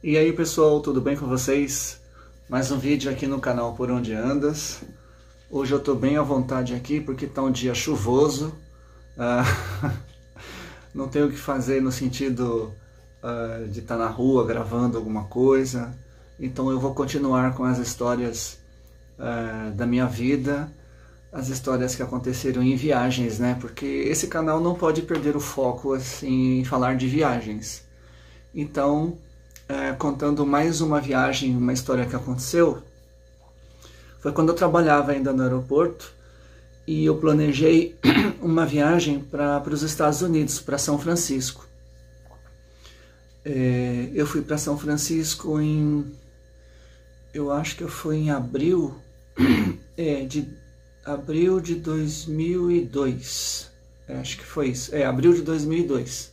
E aí pessoal, tudo bem com vocês? Mais um vídeo aqui no canal Por Onde Andas. Hoje eu tô bem à vontade aqui porque tá um dia chuvoso. Não tenho o que fazer no sentido de estar na rua gravando alguma coisa. Então eu vou continuar com as histórias da minha vida, as histórias que aconteceram em viagens, né? Porque esse canal não pode perder o foco assim, em falar de viagens. Então, contando mais uma viagem, uma história que aconteceu, foi quando eu trabalhava ainda no aeroporto e eu planejei uma viagem para os Estados Unidos, para São Francisco. Eu fui para São Francisco eu acho que foi em abril, abril de 2002, acho que foi isso, abril de 2002.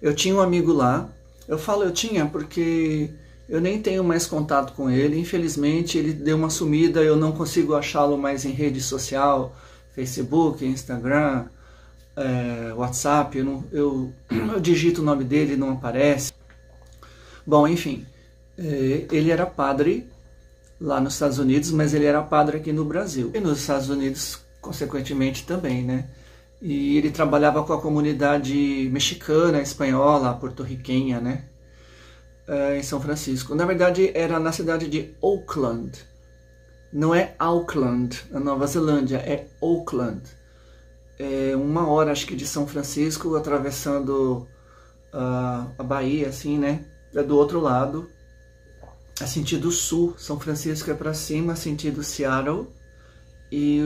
Eu tinha um amigo lá, eu falo eu tinha porque eu nem tenho mais contato com ele, infelizmente ele deu uma sumida, eu não consigo achá-lo mais em rede social, Facebook, Instagram, WhatsApp, eu digito o nome dele e não aparece. Bom, enfim, ele era padre lá nos Estados Unidos, mas ele era padre aqui no Brasil. E nos Estados Unidos, consequentemente, também, né? E ele trabalhava com a comunidade mexicana, espanhola, porto-riquenha, né? Em São Francisco. Na verdade, era na cidade de Oakland. Não é Auckland, na Nova Zelândia, é Oakland. É 1 hora, acho que, de São Francisco, atravessando a Bahia, assim, né? É do outro lado, é sentido sul. São Francisco é para cima, sentido Seattle, e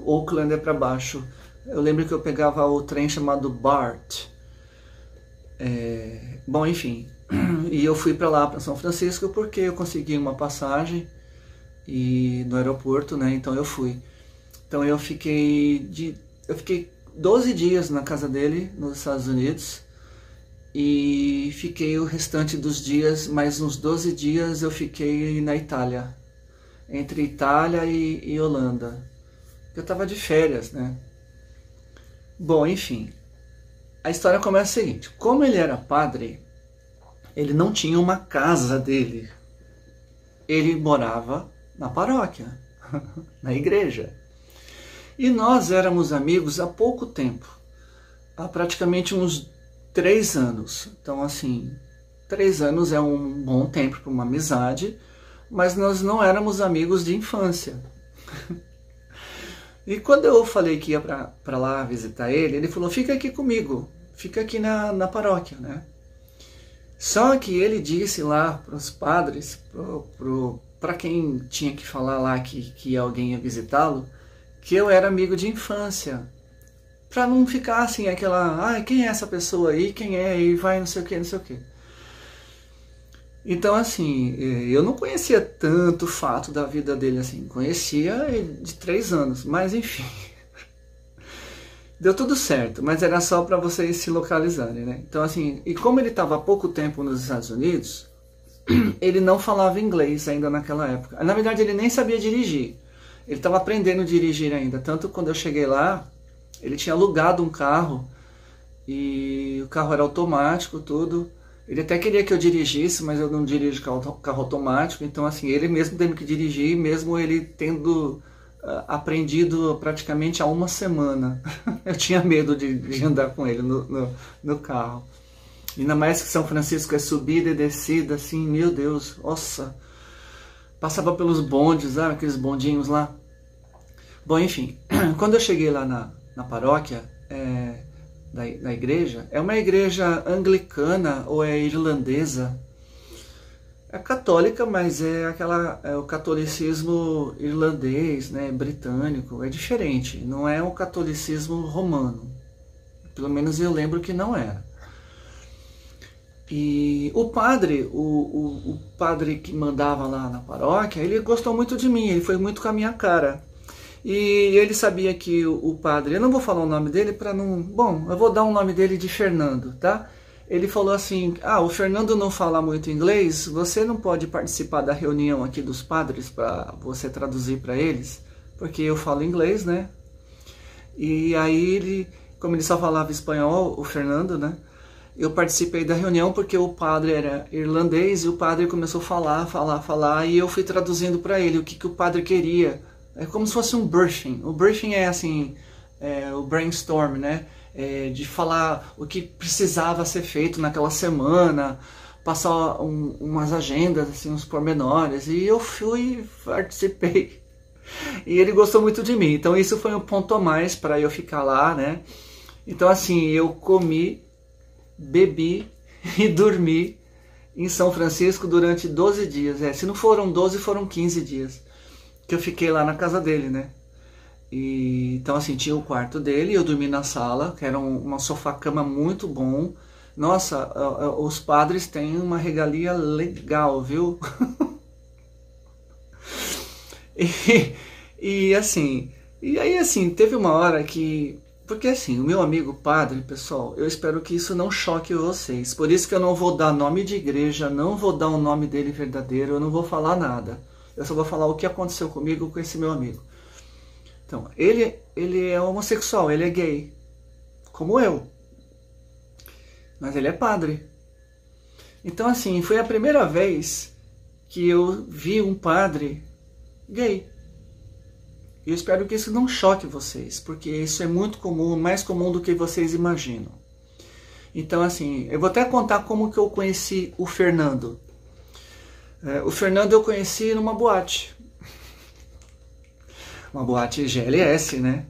Oakland é para baixo. Eu lembro que eu pegava o trem chamado BART. Bom, enfim, e eu fui para lá, para São Francisco, porque eu consegui uma passagem no aeroporto, né? Então eu fui. Então eu fiquei 12 dias na casa dele, nos Estados Unidos, e fiquei o restante dos dias, mais uns 12 dias eu fiquei na Itália, entre Itália e Holanda. Eu estava de férias, né? Bom, enfim, a história começa o seguinte: como ele era padre, ele não tinha uma casa dele, ele morava na paróquia, na igreja. E nós éramos amigos há pouco tempo, há praticamente uns 3 anos. Então, assim, 3 anos é um bom tempo para uma amizade, mas nós não éramos amigos de infância. E quando eu falei que ia para lá visitar ele, ele falou: fica aqui comigo, fica aqui na paróquia, né? Só que ele disse lá para os padres, para quem tinha que falar lá que alguém ia visitá-lo, que eu era amigo de infância. Para não ficar assim, aquela, quem é essa pessoa aí, quem é, e vai não sei o que, não sei o que. Então, assim, eu não conhecia tanto o fato da vida dele assim, conhecia ele de 3 anos, mas enfim, deu tudo certo, mas era só para vocês se localizarem, né? Então, assim, e como ele estava há pouco tempo nos Estados Unidos, ele não falava inglês ainda naquela época. Na verdade, ele nem sabia dirigir, ele estava aprendendo a dirigir ainda, tanto quando eu cheguei lá, ele tinha alugado um carro, e o carro era automático, tudo. Ele até queria que eu dirigisse, mas eu não dirijo carro automático, então assim, ele mesmo tendo que dirigir, mesmo ele tendo aprendido praticamente há 1 semana. Eu tinha medo de andar com ele no carro. Ainda mais que São Francisco é subida e descida, assim, meu Deus, nossa. Passava pelos bondes, aqueles bondinhos lá. Bom, enfim, quando eu cheguei lá na paróquia, da igreja, é uma igreja anglicana ou é irlandesa, é católica, mas é o catolicismo irlandês, né, britânico, é diferente, não é o catolicismo romano, pelo menos eu lembro que não era. E o padre, o padre que mandava lá na paróquia, ele gostou muito de mim, ele foi muito com a minha cara. E ele sabia que o padre, eu não vou falar o nome dele para não... Bom, eu vou dar o nome dele de Fernando, tá? ele falou assim, o Fernando não fala muito inglês, você não pode participar da reunião aqui dos padres para você traduzir para eles? Porque eu falo inglês, né? E aí ele, como ele só falava espanhol, o Fernando, né? Eu participei da reunião porque o padre era irlandês e o padre começou a falar e eu fui traduzindo para ele o que o padre queria. É como se fosse um briefing. O briefing é assim, o brainstorm, né? De falar o que precisava ser feito naquela semana, passar umas agendas, assim, uns pormenores. E eu fui, participei. E ele gostou muito de mim. Então isso foi um ponto a mais para eu ficar lá, né? Então assim, eu comi, bebi e dormi em São Francisco durante 12 dias. Se não foram 12, foram 15 dias que eu fiquei lá na casa dele, né? E, então assim, tinha o quarto dele, eu dormi na sala, que era uma sofá-cama muito bom. Nossa, os padres têm uma regalia legal, viu? E assim, e aí assim, teve uma hora que... Porque assim, o meu amigo padre, pessoal, eu espero que isso não choque vocês. Por isso que eu não vou dar nome de igreja, não vou dar o nome dele verdadeiro, eu não vou falar nada. Eu só vou falar o que aconteceu comigo com esse meu amigo. Então, ele é homossexual, ele é gay, como eu. Mas ele é padre. Então assim, foi a primeira vez que eu vi um padre gay. E eu espero que isso não choque vocês, porque isso é muito comum, mais comum do que vocês imaginam. Então assim, eu vou até contar como que eu conheci o Fernando. O Fernando eu conheci numa boate. Uma boate GLS, né?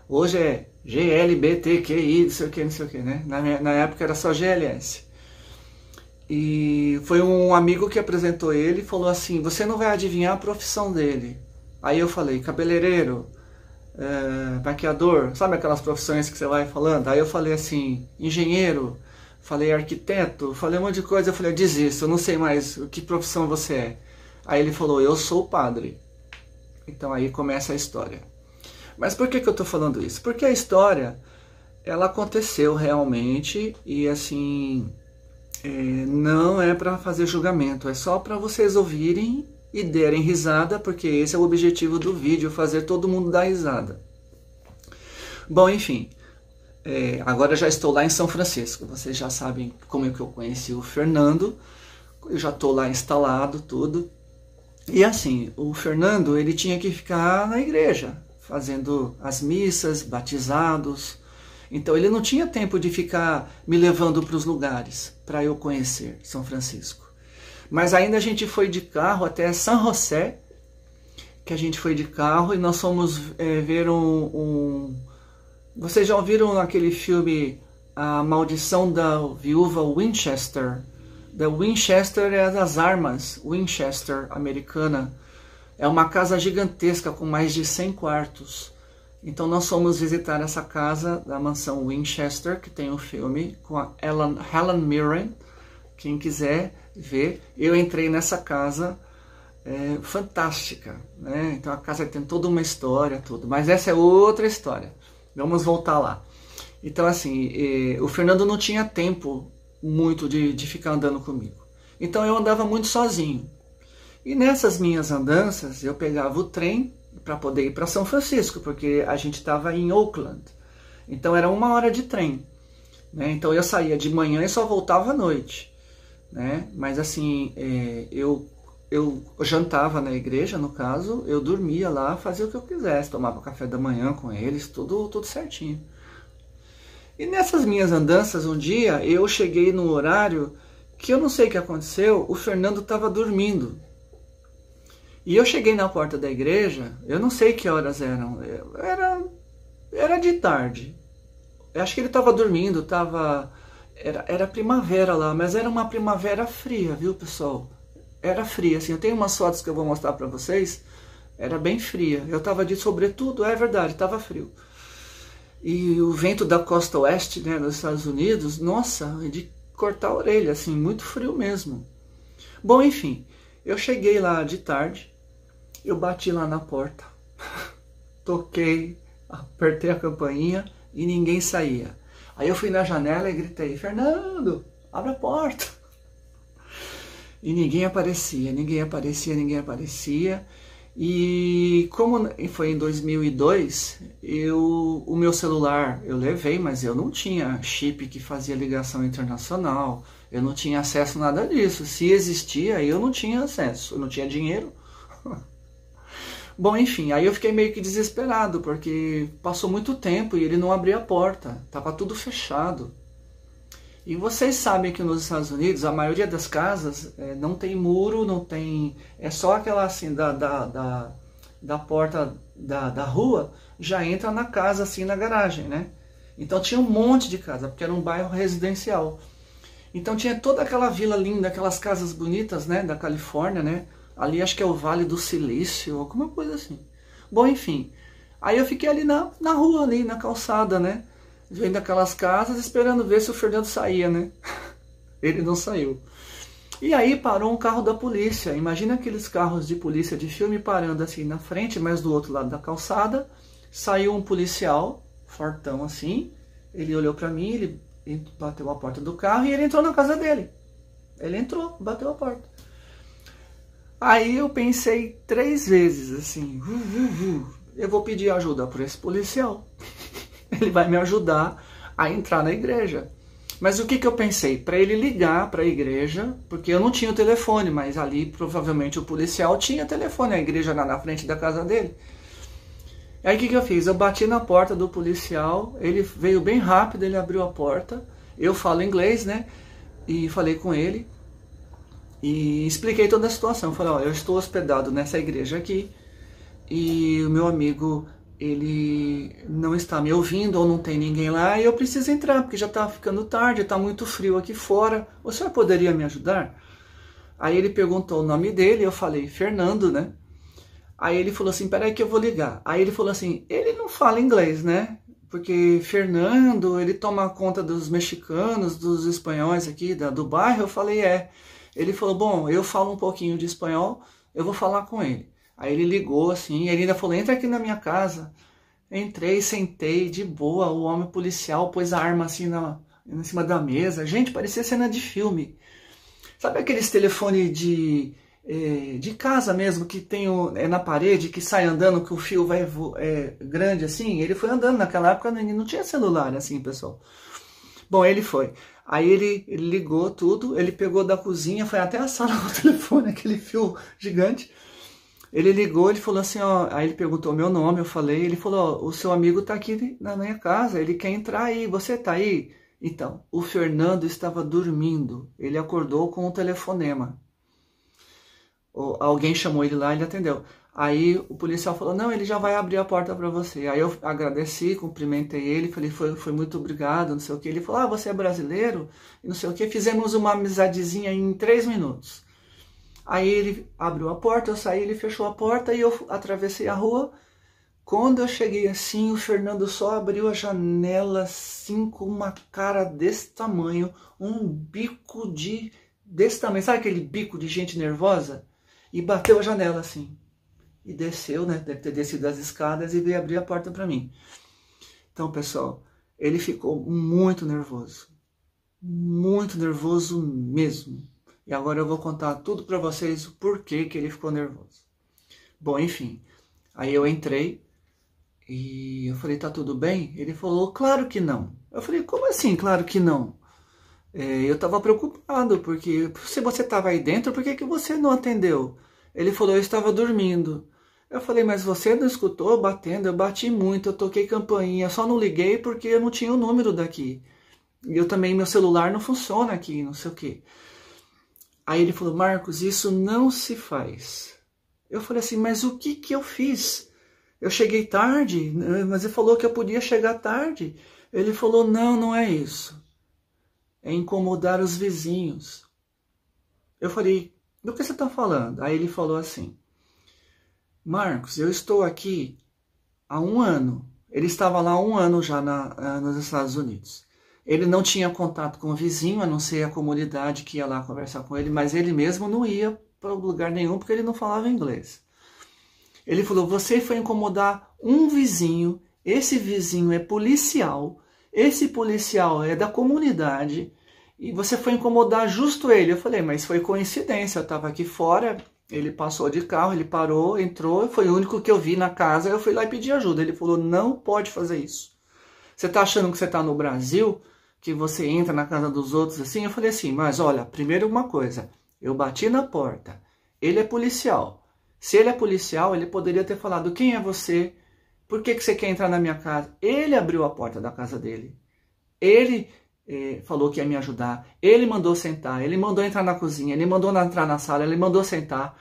Hoje é GLBTQI, não sei o que, né? Na época era só GLS. E foi um amigo que apresentou ele e falou assim, você não vai adivinhar a profissão dele. Aí eu falei, cabeleireiro, maquiador, sabe aquelas profissões que você vai falando? Aí eu falei assim, engenheiro, falei arquiteto, falei um monte de coisa. Eu falei, desisto, eu não sei mais que profissão você é. Aí ele falou, eu sou padre. Então aí começa a história. Mas por que eu estou falando isso? Porque a história, ela aconteceu realmente e assim, não é para fazer julgamento, é só para vocês ouvirem e derem risada, porque esse é o objetivo do vídeo, fazer todo mundo dar risada. Bom, enfim, agora já estou lá em São Francisco, vocês já sabem como é que eu conheci o Fernando, eu já estou lá instalado, tudo. E assim, o Fernando, ele tinha que ficar na igreja, fazendo as missas, batizados. Então ele não tinha tempo de ficar me levando para os lugares, para eu conhecer São Francisco. Mas ainda a gente foi de carro até São José, que a gente foi de carro e nós fomos ver Vocês já ouviram aquele filme A Maldição da Viúva Winchester? Da Winchester é das armas, Winchester americana. É uma casa gigantesca com mais de 100 quartos. Então nós fomos visitar essa casa da mansão Winchester, que tem um filme com a Helen Mirren. Quem quiser ver, eu entrei nessa casa fantástica, né? Então a casa tem toda uma história, tudo. Mas essa é outra história. Vamos voltar lá. Então assim, o Fernando não tinha tempo muito de ficar andando comigo. Então eu andava muito sozinho. E nessas minhas andanças, eu pegava o trem para poder ir para São Francisco, porque a gente estava em Oakland. Então era 1 hora de trem, né? Então eu saía de manhã e só voltava à noite, né? Mas assim, eu jantava na igreja, no caso, eu dormia lá, fazia o que eu quisesse, tomava café da manhã com eles, tudo certinho. E nessas minhas andanças, um dia, eu cheguei num horário que eu não sei o que aconteceu, o Fernando estava dormindo. E eu cheguei na porta da igreja, eu não sei que horas eram, era de tarde. Eu acho que ele estava dormindo, era primavera lá, mas era uma primavera fria, viu, pessoal? Era fria, assim, eu tenho umas fotos que eu vou mostrar para vocês, era bem fria. Eu estava de sobretudo, é verdade, estava frio. E o vento da costa oeste, né, dos Estados Unidos, nossa, de cortar a orelha, assim, muito frio mesmo. Bom, enfim, eu cheguei lá de tarde, eu bati lá na porta, toquei, apertei a campainha e ninguém saía. Aí eu fui na janela e gritei, Fernando, abre a porta. E ninguém aparecia, ninguém aparecia, ninguém aparecia. E como foi em 2002, o meu celular eu levei, mas eu não tinha chip que fazia ligação internacional, eu não tinha acesso a nada disso. Se existia, eu não tinha acesso, eu não tinha dinheiro. Bom, enfim, aí eu fiquei meio que desesperado, porque passou muito tempo e ele não abria a porta, estava tudo fechado. E vocês sabem que nos Estados Unidos a maioria das casas não tem muro, não tem... É só aquela assim da porta da rua, já entra na casa assim na garagem, né? Então tinha um monte de casa, porque era um bairro residencial. Então tinha toda aquela vila linda, aquelas casas bonitas, né, da Califórnia, né? Ali acho que é o Vale do Silício, alguma coisa assim. Bom, enfim. Aí eu fiquei ali na rua, ali na calçada, né? Vendo aquelas casas, esperando ver se o Fernando saía, né? Ele não saiu. E aí parou um carro da polícia. Imagina aqueles carros de polícia de filme parando assim na frente, mas do outro lado da calçada. Saiu um policial, fortão assim. Ele olhou pra mim, ele bateu a porta do carro e ele entrou na casa dele. Ele entrou, bateu a porta. Aí eu pensei 3 vezes assim, eu vou pedir ajuda para esse policial. Ele vai me ajudar a entrar na igreja. Mas o que eu pensei? Para ele ligar para a igreja, porque eu não tinha o telefone, mas ali provavelmente o policial tinha telefone, a igreja lá na frente da casa dele. Aí o que eu fiz? Eu bati na porta do policial, ele veio bem rápido, ele abriu a porta, eu falo inglês, né? E falei com ele e expliquei toda a situação. Falei, ó, eu estou hospedado nessa igreja aqui e o meu amigo... ele não está me ouvindo ou não tem ninguém lá e eu preciso entrar porque já está ficando tarde, está muito frio aqui fora. O senhor poderia me ajudar? Aí ele perguntou o nome dele, eu falei Fernando, né? Aí ele falou assim, peraí que eu vou ligar. Aí ele falou assim, ele não fala inglês, né? Porque Fernando, ele toma conta dos mexicanos, dos espanhóis aqui do bairro. Eu falei, é. Ele falou, bom, eu falo um pouquinho de espanhol, eu vou falar com ele. Aí ele ligou assim, ele ainda falou, entra aqui na minha casa. Entrei, sentei, de boa, o homem policial pôs a arma assim em cima da mesa. Gente, parecia cena de filme. Sabe aqueles telefones de casa mesmo, que tem na parede, que sai andando, que o fio vai grande assim? Ele foi andando, naquela época não tinha celular assim, pessoal. Bom, ele foi. Aí ele ligou tudo, ele pegou da cozinha, foi até a sala com o telefone, aquele fio gigante. Ele ligou, ele falou assim, ó, aí ele perguntou meu nome, eu falei, ele falou, ó, o seu amigo tá aqui na minha casa, ele quer entrar aí, você tá aí? Então, o Fernando estava dormindo, ele acordou com um telefonema. Alguém chamou ele lá, ele atendeu. Aí o policial falou, não, ele já vai abrir a porta para você. Aí eu agradeci, cumprimentei ele, falei, foi muito obrigado, não sei o que. Ele falou, ah, você é brasileiro? E não sei o que, fizemos uma amizadezinha em 3 minutos. Aí ele abriu a porta, eu saí, ele fechou a porta e eu atravessei a rua. Quando eu cheguei assim, o Fernando só abriu a janela assim, com uma cara desse tamanho, um bico desse tamanho, sabe aquele bico de gente nervosa? E bateu a janela assim. E desceu, né? Deve ter descido as escadas e veio abrir a porta para mim. Então, pessoal, ele ficou muito nervoso mesmo. E agora eu vou contar tudo para vocês o porquê que ele ficou nervoso. Bom, enfim. Aí eu entrei e eu falei, tá tudo bem? Ele falou, claro que não. Eu falei, como assim, claro que não? Eu tava preocupado, porque se você tava aí dentro, por que você não atendeu? Ele falou, eu estava dormindo. Eu falei, mas você não escutou batendo? Eu bati muito, eu toquei campainha, só não liguei porque eu não tinha o número daqui. E eu também, meu celular não funciona aqui, não sei o quê. Aí ele falou, Marcos, isso não se faz. Eu falei assim, mas o que eu fiz? Eu cheguei tarde, mas ele falou que eu podia chegar tarde. Ele falou, não é isso. É incomodar os vizinhos. Eu falei, do que você está falando? Aí ele falou assim, Marcos, eu estou aqui há 1 ano. Ele estava lá há 1 ano já nos Estados Unidos. Ele não tinha contato com o vizinho, a não ser a comunidade que ia lá conversar com ele, mas ele mesmo não ia para lugar nenhum porque ele não falava inglês. Ele falou, você foi incomodar um vizinho, esse vizinho é policial, esse policial é da comunidade e você foi incomodar justo ele. Eu falei, mas foi coincidência, eu estava aqui fora, ele passou de carro, ele parou, entrou, foi o único que eu vi na casa, eu fui lá e pedi ajuda. Ele falou, não pode fazer isso. Você está achando que você está no Brasil, que você entra na casa dos outros assim? Eu falei assim, mas olha, primeiro uma coisa, eu bati na porta, ele é policial. Se ele é policial, ele poderia ter falado, quem é você? Por que você quer entrar na minha casa? Ele abriu a porta da casa dele. Ele falou que ia me ajudar. Ele mandou sentar, ele mandou entrar na cozinha, ele mandou entrar na sala, ele mandou sentar.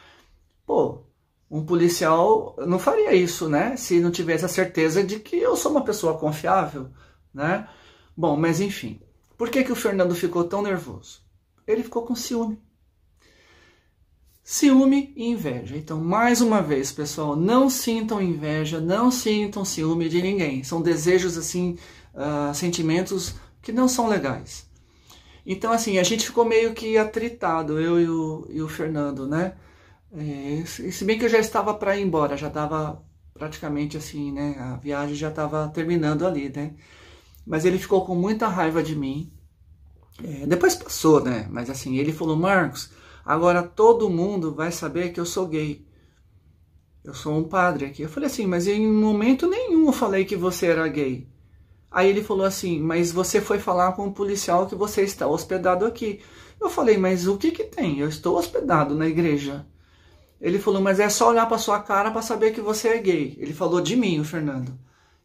Pô, um policial não faria isso, né? Se não tivesse a certeza de que eu sou uma pessoa confiável, né? Bom, mas enfim. Por que o Fernando ficou tão nervoso? Ele ficou com ciúme. Ciúme e inveja. Então, mais uma vez, pessoal, não sintam inveja, não sintam ciúme de ninguém. São desejos, assim, sentimentos que não são legais. Então, assim, a gente ficou meio que atritado, eu e o Fernando, né? Se bem que eu já estava para ir embora, já estava praticamente assim, né? A viagem já estava terminando ali, né? Mas ele ficou com muita raiva de mim. Depois passou, né? Mas assim, ele falou, Marcos, agora todo mundo vai saber que eu sou gay. Eu sou um padre aqui. Eu falei assim, mas em momento nenhum eu falei que você era gay. Aí ele falou assim, mas você foi falar com o policial que você está hospedado aqui. Eu falei, mas o que tem? Eu estou hospedado na igreja. Ele falou, mas é só olhar para sua cara para saber que você é gay. Ele falou de mim, o Fernando.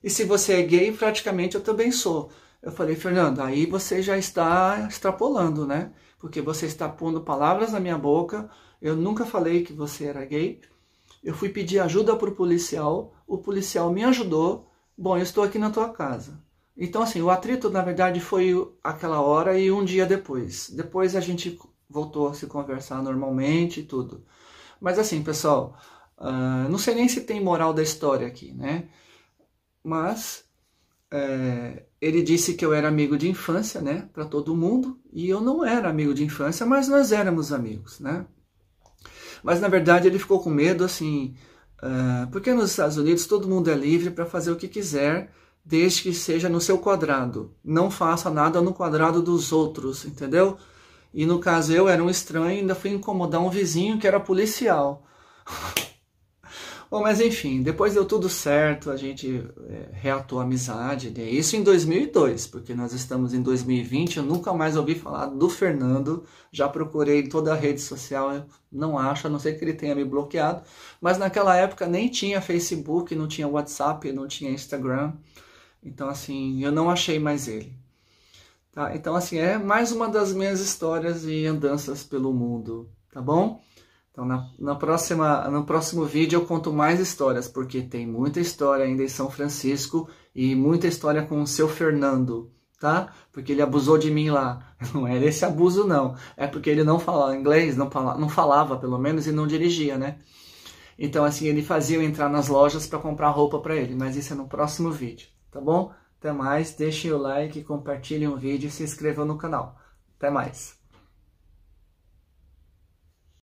E se você é gay, praticamente eu também sou. Eu falei, Fernando, aí você já está extrapolando, né? Porque você está pondo palavras na minha boca. Eu nunca falei que você era gay. Eu fui pedir ajuda para o policial me ajudou. Bom, eu estou aqui na tua casa. Então, assim, o atrito, na verdade, foi aquela hora e um dia depois. Depois a gente voltou a se conversar normalmente e tudo. Mas assim, pessoal, não sei nem se tem moral da história aqui, né? Mas ele disse que eu era amigo de infância, né? Para todo mundo. E eu não era amigo de infância, mas nós éramos amigos, né? Mas na verdade ele ficou com medo, assim, porque nos Estados Unidos todo mundo é livre para fazer o que quiser, desde que seja no seu quadrado. Não faça nada no quadrado dos outros, entendeu? E no caso eu era um estranho e ainda fui incomodar um vizinho que era policial. Bom, mas enfim, depois deu tudo certo, a gente reatou a amizade. Né? Isso em 2002, porque nós estamos em 2020, eu nunca mais ouvi falar do Fernando. Já procurei em toda a rede social, eu não acho, a não ser que ele tenha me bloqueado. Mas naquela época nem tinha Facebook, não tinha WhatsApp, não tinha Instagram. Então, assim, eu não achei mais ele. Tá? Então, assim, é mais uma das minhas histórias e andanças pelo mundo, tá bom? Então, no próximo vídeo eu conto mais histórias, porque tem muita história ainda em São Francisco e muita história com o seu Fernando, tá? Porque ele abusou de mim lá. Não era esse abuso, não. É porque ele não falava inglês, não falava, pelo menos, e não dirigia, né? Então, assim, ele fazia eu entrar nas lojas para comprar roupa para ele, mas isso é no próximo vídeo. Tá bom? Até mais, deixem o like, compartilhem o vídeo e se inscrevam no canal. Até mais!